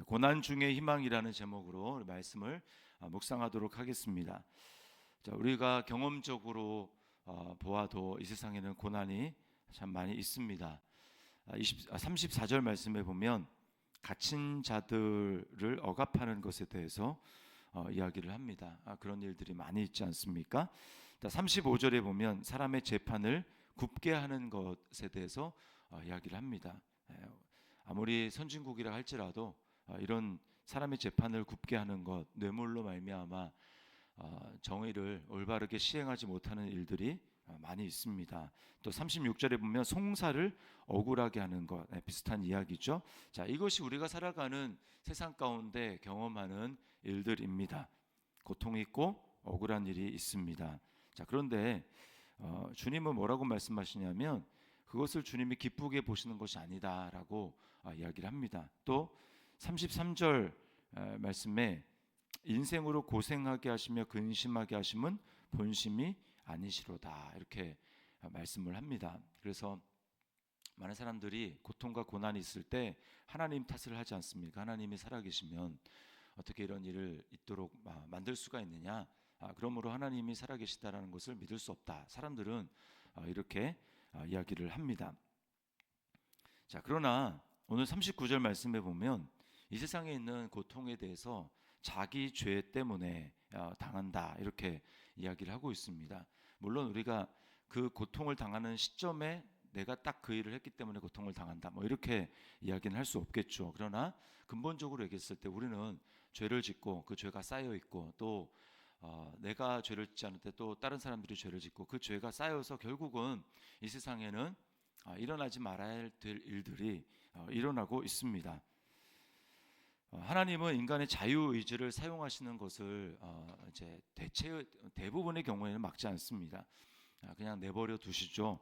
고난 중의 희망이라는 제목으로 말씀을 묵상하도록 하겠습니다. 자, 우리가 경험적으로 보아도 이 세상에는 고난이 참 많이 있습니다. 34절 말씀에 보면 갇힌 자들을 억압하는 것에 대해서 이야기를 합니다. 그런 일들이 많이 있지 않습니까? 35절에 보면 사람의 재판을 굽게 하는 것에 대해서 이야기를 합니다. 아무리 선진국이라 할지라도 이런 사람의 재판을 굽게 하는 것, 뇌물로 말미암아 정의를 올바르게 시행하지 못하는 일들이 많이 있습니다. 또 36절에 보면 송사를 억울하게 하는 것, 비슷한 이야기죠. 자, 이것이 우리가 살아가는 세상 가운데 경험하는 일들입니다. 고통이 있고 억울한 일이 있습니다. 자, 그런데 주님은 뭐라고 말씀하시냐면 그것을 주님이 기쁘게 보시는 것이 아니다라고 이야기를 합니다. 또 33절 말씀에 인생으로 고생하게 하시며 근심하게 하심은 본심이 아니시로다, 이렇게 말씀을 합니다. 그래서 많은 사람들이 고통과 고난이 있을 때 하나님 탓을 하지 않습니까? 하나님이 살아계시면 어떻게 이런 일을 있도록 만들 수가 있느냐? 그러므로 하나님이 살아계시다라는 것을 믿을 수 없다. 사람들은 이렇게 이야기를 합니다. 자, 그러나 오늘 39절 말씀에 보면 이 세상에 있는 고통에 대해서 자기 죄 때문에 당한다, 이렇게 이야기를 하고 있습니다. 물론 우리가 그 고통을 당하는 시점에 내가 딱 그 일을 했기 때문에 고통을 당한다, 뭐 이렇게 이야기는 할 수 없겠죠. 그러나 근본적으로 얘기했을 때 우리는 죄를 짓고 그 죄가 쌓여 있고 또 내가 죄를 짓지 않을 때 또 다른 사람들이 죄를 짓고 그 죄가 쌓여서 결국은 이 세상에는 일어나지 말아야 될 일들이 일어나고 있습니다. 하나님은 인간의 자유의지를 사용하시는 것을 이제 대부분의 경우에는 막지 않습니다. 그냥 내버려 두시죠.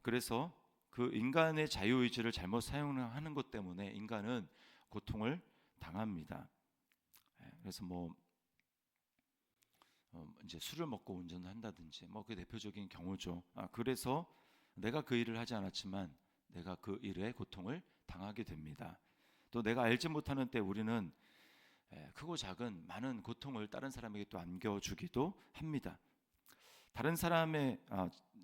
그래서 그 인간의 자유의지를 잘못 사용하는 것 때문에 인간은 고통을 당합니다. 그래서 이제 술을 먹고 운전을 한다든지 그 대표적인 경우죠. 그래서 내가 그 일을 하지 않았지만 내가 그 일에 고통을 당하게 됩니다. 또 내가 알지 못하는 때 우리는 크고 작은 많은 고통을 다른 사람에게 또 안겨주기도 합니다. 다른 사람의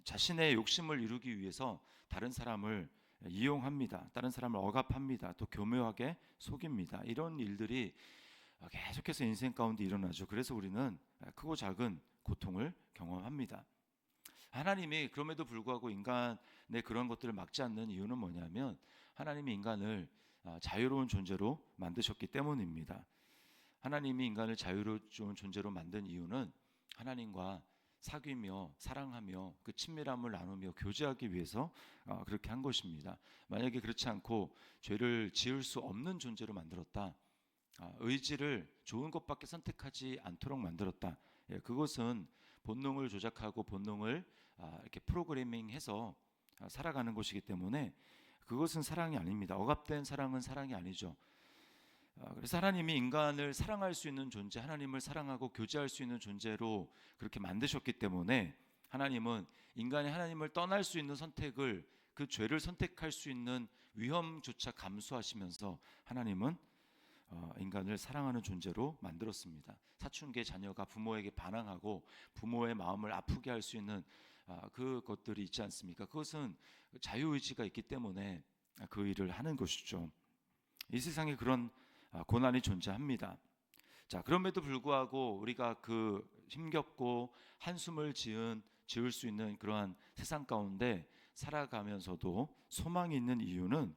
자신의 욕심을 이루기 위해서 다른 사람을 이용합니다. 다른 사람을 억압합니다. 또 교묘하게 속입니다. 이런 일들이 계속해서 인생 가운데 일어나죠. 그래서 우리는 크고 작은 고통을 경험합니다. 하나님이 그럼에도 불구하고 인간의 그런 것들을 막지 않는 이유는 뭐냐면 하나님이 인간을 자유로운 존재로 만드셨기 때문입니다. 하나님이 인간을 자유로운 존재로 만든 이유는 하나님과 사귀며 사랑하며 그 친밀함을 나누며 교제하기 위해서 그렇게 한 것입니다. 만약에 그렇지 않고 죄를 지을 수 없는 존재로 만들었다, 의지를 좋은 것밖에 선택하지 않도록 만들었다, 그것은 본능을 조작하고 본능을 이렇게 프로그래밍해서 살아가는 것이기 때문에 그것은 사랑이 아닙니다. 억압된 사랑은 사랑이 아니죠. 그래서 하나님이 인간을 사랑할 수 있는 존재, 하나님을 사랑하고 교제할 수 있는 존재로 그렇게 만드셨기 때문에 하나님은 인간이 하나님을 떠날 수 있는 선택을, 그 죄를 선택할 수 있는 위험조차 감수하시면서 하나님은 인간을 사랑하는 존재로 만들었습니다. 사춘기의 자녀가 부모에게 반항하고 부모의 마음을 아프게 할 수 있는 그것들이 있지 않습니까? 그것은 자유의지가 있기 때문에 그 일을 하는 것이죠. 이 세상에 그런 고난이 존재합니다. 자, 그럼에도 불구하고 우리가 그 힘겹고 한숨을 지을 수 있는 그러한 세상 가운데 살아가면서도 소망이 있는 이유는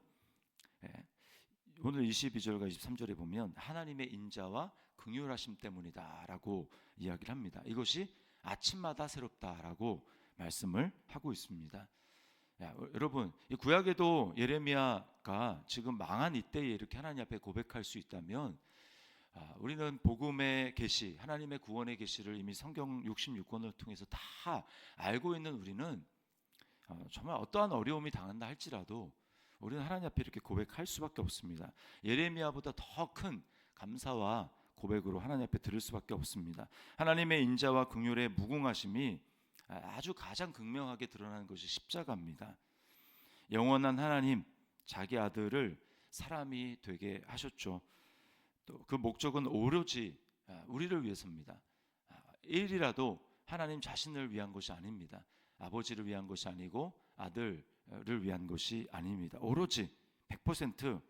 오늘 22절과 23절에 보면 하나님의 인자와 긍휼하심 때문이다라고 이야기를 합니다. 이것이 아침마다 새롭다라고 말씀을 하고 있습니다. 여러분, 이 구약에도 예레미야가 지금 망한 이때에 이렇게 하나님 앞에 고백할 수 있다면 우리는 복음의 계시, 하나님의 구원의 계시를 이미 성경 66권을 통해서 다 알고 있는 우리는 정말 어떠한 어려움이 당한다 할지라도 우리는 하나님 앞에 이렇게 고백할 수밖에 없습니다. 예레미야보다 더 큰 감사와 고백으로 하나님 앞에 들을 수밖에 없습니다. 하나님의 인자와 긍휼의 무궁하심이 아주 가장 극명하게 드러나는 것이 십자가입니다. 영원한 하나님, 자기 아들을 사람이 되게 하셨죠. 또 그 목적은 오로지 우리를 위해서입니다. 일이라도 하나님 자신을 위한 것이 아닙니다. 아버지를 위한 것이 아니고 아들을 위한 것이 아닙니다. 오로지 100%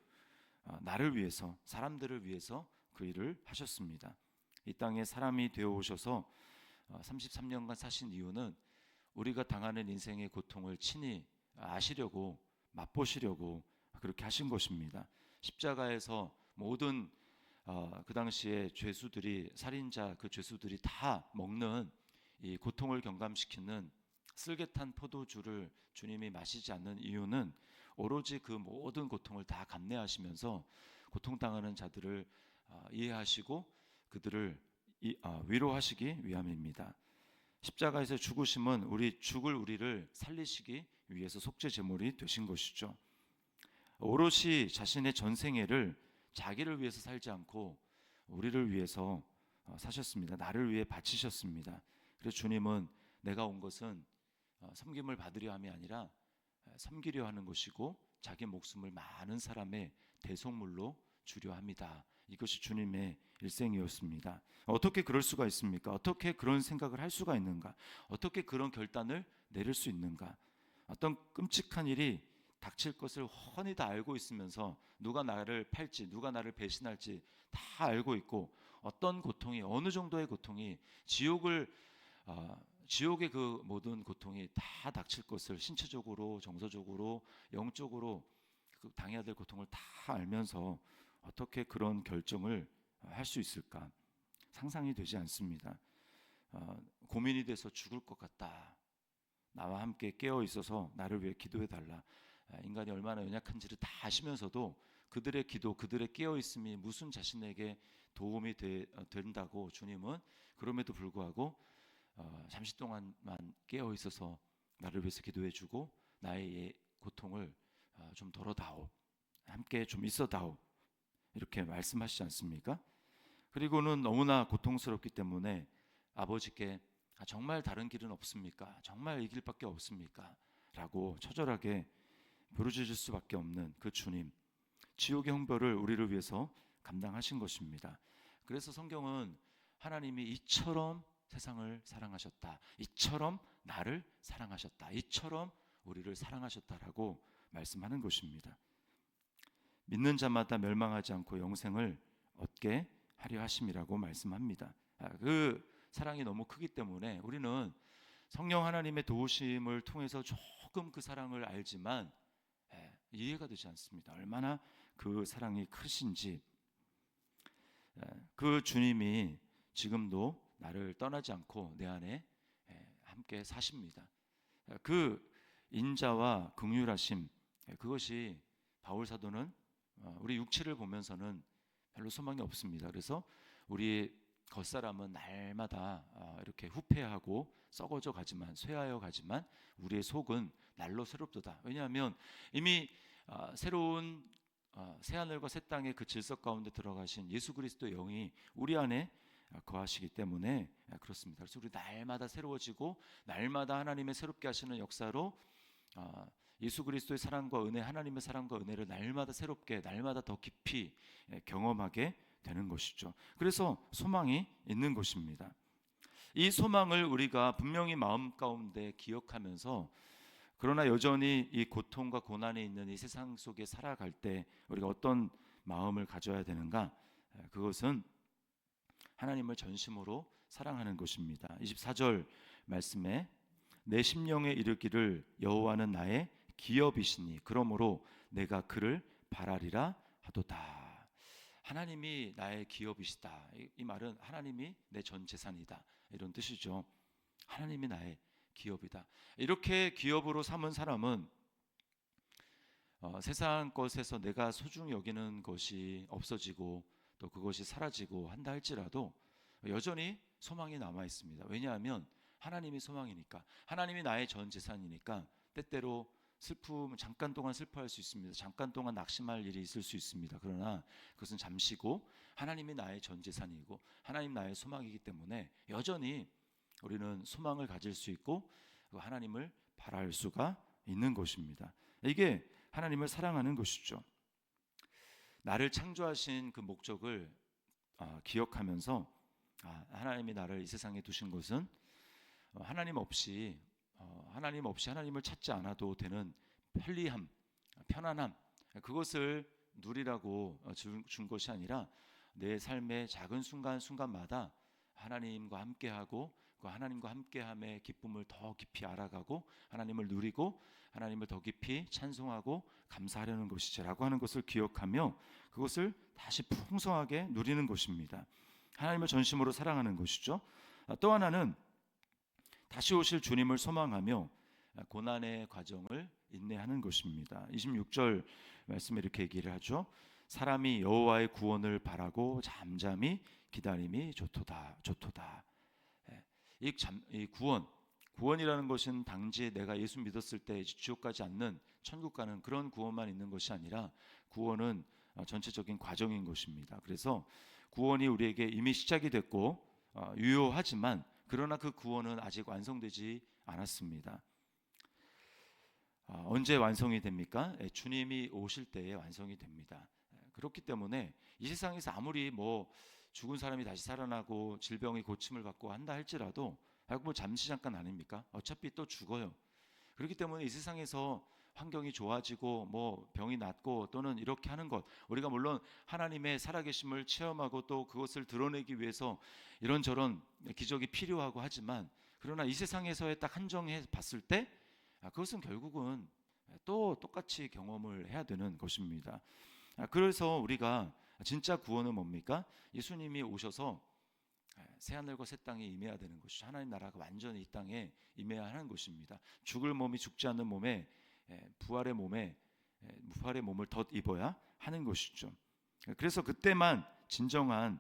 나를 위해서, 사람들을 위해서 그 일을 하셨습니다. 이 땅에 사람이 되어 오셔서 33년간 사신 이유는 우리가 당하는 인생의 고통을 친히 아시려고, 맛보시려고 그렇게 하신 것입니다. 십자가에서 모든 그 당시에 죄수들이, 살인자 그 죄수들이 다 먹는 이 고통을 경감시키는 쓸개탄 포도주를 주님이 마시지 않는 이유는 오로지 그 모든 고통을 다 감내하시면서 고통당하는 자들을 이해하시고 그들을 위로하시기 위함입니다. 십자가에서 죽으심은 죽을 우리를 살리시기 위해서 속죄 제물이 되신 것이죠. 오롯이 자신의 전생애를 자기를 위해서 살지 않고 우리를 위해서 사셨습니다. 나를 위해 바치셨습니다. 그래서 주님은 내가 온 것은 섬김을 받으려 함이 아니라 섬기려 하는 것이고 자기 목숨을 많은 사람의 대속물로 주려 합니다. 이것이 주님의 일생이었습니다. 어떻게 그럴 수가 있습니까? 어떻게 그런 생각을 할 수가 있는가? 어떻게 그런 결단을 내릴 수 있는가? 어떤 끔찍한 일이 닥칠 것을 훤히 다 알고 있으면서 누가 나를 팔지, 누가 나를 배신할지 다 알고 있고 어떤 고통이, 어느 정도의 고통이 지옥의 그 모든 고통이 다 닥칠 것을 신체적으로, 정서적으로, 영적으로 당해야 될 고통을 다 알면서 어떻게 그런 결정을 할 수 있을까? 상상이 되지 않습니다. 고민이 돼서 죽을 것 같다. 나와 함께 깨어 있어서 나를 위해 기도해 달라. 인간이 얼마나 연약한지를 다 아시면서도 그들의 기도, 그들의 깨어 있음이 무슨 자신에게 도움이 된다고 주님은 그럼에도 불구하고 잠시 동안만 깨어 있어서 나를 위해서 기도해 주고 나의 고통을 좀 덜어다오, 함께 좀 있어다오, 이렇게 말씀하시지 않습니까? 그리고는 너무나 고통스럽기 때문에 아버지께 정말 다른 길은 없습니까? 정말 이 길밖에 없습니까? 라고 처절하게 부르짖을 수밖에 없는 그 주님, 지옥의 형벌을 우리를 위해서 감당하신 것입니다. 그래서 성경은 하나님이 이처럼 세상을 사랑하셨다, 이처럼 나를 사랑하셨다, 이처럼 우리를 사랑하셨다라고 말씀하는 것입니다. 믿는 자마다 멸망하지 않고 영생을 얻게 하려 하심이라고 말씀합니다. 그 사랑이 너무 크기 때문에 우리는 성령 하나님의 도우심을 통해서 조금 그 사랑을 알지만 이해가 되지 않습니다. 얼마나 그 사랑이 크신지. 그 주님이 지금도 나를 떠나지 않고 내 안에 함께 사십니다. 그 인자와 긍휼하심, 그것이 바울 사도는 우리 육체를 보면서는 별로 소망이 없습니다. 그래서 우리 겉사람은 날마다 이렇게 후패하고 썩어져 가지만, 쇠하여 가지만 우리의 속은 날로 새롭도다. 왜냐하면 이미 새로운 새하늘과 새 땅의 그 질서 가운데 들어가신 예수 그리스도의 영이 우리 안에 거하시기 때문에 그렇습니다. 그래서 우리 날마다 새로워지고 날마다 하나님의 새롭게 하시는 역사로 예수 그리스도의 사랑과 은혜, 하나님의 사랑과 은혜를 날마다 새롭게, 날마다 더 깊이 경험하게 되는 것이죠. 그래서 소망이 있는 것입니다. 이 소망을 우리가 분명히 마음 가운데 기억하면서, 그러나 여전히 이 고통과 고난이 있는 이 세상 속에 살아갈 때 우리가 어떤 마음을 가져야 되는가? 그것은 하나님을 전심으로 사랑하는 것입니다. 24절 말씀에 내 심령에 이르기를 여호와는 나의 기업이시니 그러므로 내가 그를 바라리라 하도다. 하나님이 나의 기업이시다. 이 말은 하나님이 내 전 재산이다, 이런 뜻이죠. 하나님이 나의 기업이다. 이렇게 기업으로 삼은 사람은 세상 것에서 내가 소중히 여기는 것이 없어지고 또 그것이 사라지고 한다 할지라도 여전히 소망이 남아 있습니다. 왜냐하면 하나님이 소망이니까, 하나님이 나의 전 재산이니까. 때때로 잠깐 동안 슬퍼할 수 있습니다. 잠깐 동안 낙심할 일이 있을 수 있습니다. 그러나 그것은 잠시고 하나님이 나의 전 재산이고 하나님 나의 소망이기 때문에 여전히 우리는 소망을 가질 수 있고 하나님을 바라할 수가 있는 것입니다. 이게 하나님을 사랑하는 것이죠. 나를 창조하신 그 목적을 기억하면서 하나님이 나를 이 세상에 두신 것은 하나님 없이 하나님을 찾지 않아도 되는 편리함, 편안함, 그것을 누리라고 준 것이 아니라 내 삶의 작은 순간순간마다 하나님과 함께하고 그 하나님과 함께함의 기쁨을 더 깊이 알아가고 하나님을 누리고 하나님을 더 깊이 찬송하고 감사하려는 것이지라고 하는 것을 기억하며 그것을 다시 풍성하게 누리는 것입니다. 하나님을 전심으로 사랑하는 것이죠. 또 하나는 다시 오실 주님을 소망하며 고난의 과정을 인내하는 것입니다. 26절 말씀에 이렇게 얘기를 하죠. 사람이 여호와의 구원을 바라고 잠잠히 기다림이 좋도다. 이 구원이라는 것은 당시 내가 예수 믿었을 때 지옥 가지 않는 천국 가는 그런 구원만 있는 것이 아니라 구원은 전체적인 과정인 것입니다. 그래서 구원이 우리에게 이미 시작이 됐고 유효하지만 그러나 그 구원은 아직 완성되지 않았습니다. 언제 완성이 됩니까? 주님이 오실 때에 완성이 됩니다. 그렇기 때문에 이 세상에서 아무리 죽은 사람이 다시 살아나고 질병이 고침을 받고 한다 할지라도 잠시 잠깐 아닙니까? 어차피 또 죽어요. 그렇기 때문에 이 세상에서 환경이 좋아지고 병이 낫고 또는 이렇게 하는 것, 우리가 물론 하나님의 살아계심을 체험하고 또 그것을 드러내기 위해서 이런저런 기적이 필요하고 하지만 그러나 이 세상에서의 딱 한정해 봤을 때 그것은 결국은 또 똑같이 경험을 해야 되는 것입니다. 그래서 우리가 진짜 구원은 뭡니까? 예수님이 오셔서 새하늘과 새 땅에 임해야 되는 것이죠. 하나님 나라가 완전히 이 땅에 임해야 하는 것입니다. 죽을 몸이 죽지 않는 몸에 부활의 몸을 덧입어야 하는 것이죠. 그래서 그때만 진정한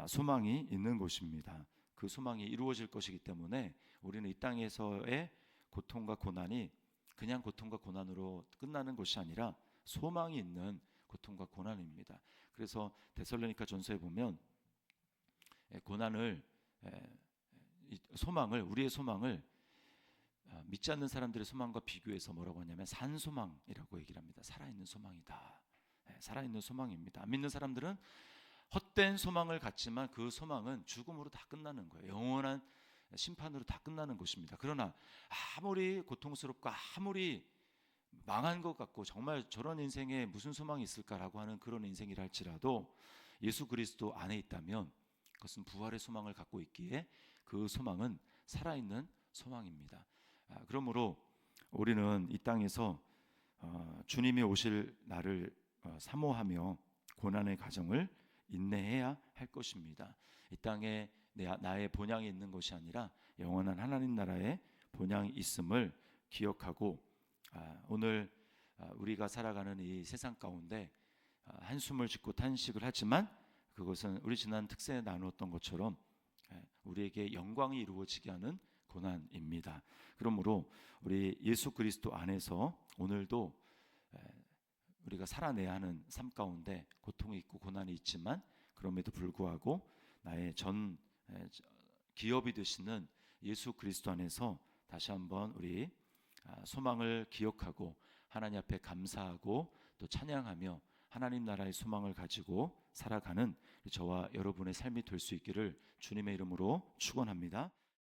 소망이 있는 것입니다. 그 소망이 이루어질 것이기 때문에 우리는 이 땅에서의 고통과 고난이 그냥 고통과 고난으로 끝나는 것이 아니라 소망이 있는 고통과 고난입니다. 그래서 데살로니가 전서에 보면 우리의 소망을 믿지 않는 사람들의 소망과 비교해서 뭐라고 하냐면 산소망이라고 얘기를 합니다. 살아있는 소망이다. 살아있는 소망입니다. 안 믿는 사람들은 헛된 소망을 갖지만 그 소망은 죽음으로 다 끝나는 거예요. 영원한 심판으로 다 끝나는 것입니다. 그러나 아무리 고통스럽고 아무리 망한 것 같고 정말 저런 인생에 무슨 소망이 있을까라고 하는 그런 인생이라 할지라도 예수 그리스도 안에 있다면 그것은 부활의 소망을 갖고 있기에 그 소망은 살아있는 소망입니다. 그러므로 우리는 이 땅에서 주님이 오실 날을 사모하며 고난의 과정을 인내해야 할 것입니다. 이 땅에 나의 본향이 있는 것이 아니라 영원한 하나님 나라의 본향이 있음을 기억하고 오늘 우리가 살아가는 이 세상 가운데 한숨을 짓고 탄식을 하지만 그것은 우리 지난 특세에 나누었던 것처럼 우리에게 영광이 이루어지게 하는 고난입니다. 그러므로 우리 예수 그리스도 안에서 오늘도 우리가 살아내야 하는 삶 가운데 고통이 있고 고난이 있지만 그럼에도 불구하고 나의 전 기업이 되시는 예수 그리스도 안에서 다시 한번 우리 소망을 기억하고 하나님 앞에 감사하고 또 찬양하며 하나님 나라의 소망을 가지고 살아가는 저와 여러분의 삶이 될 수 있기를 주님의 이름으로 축원합니다.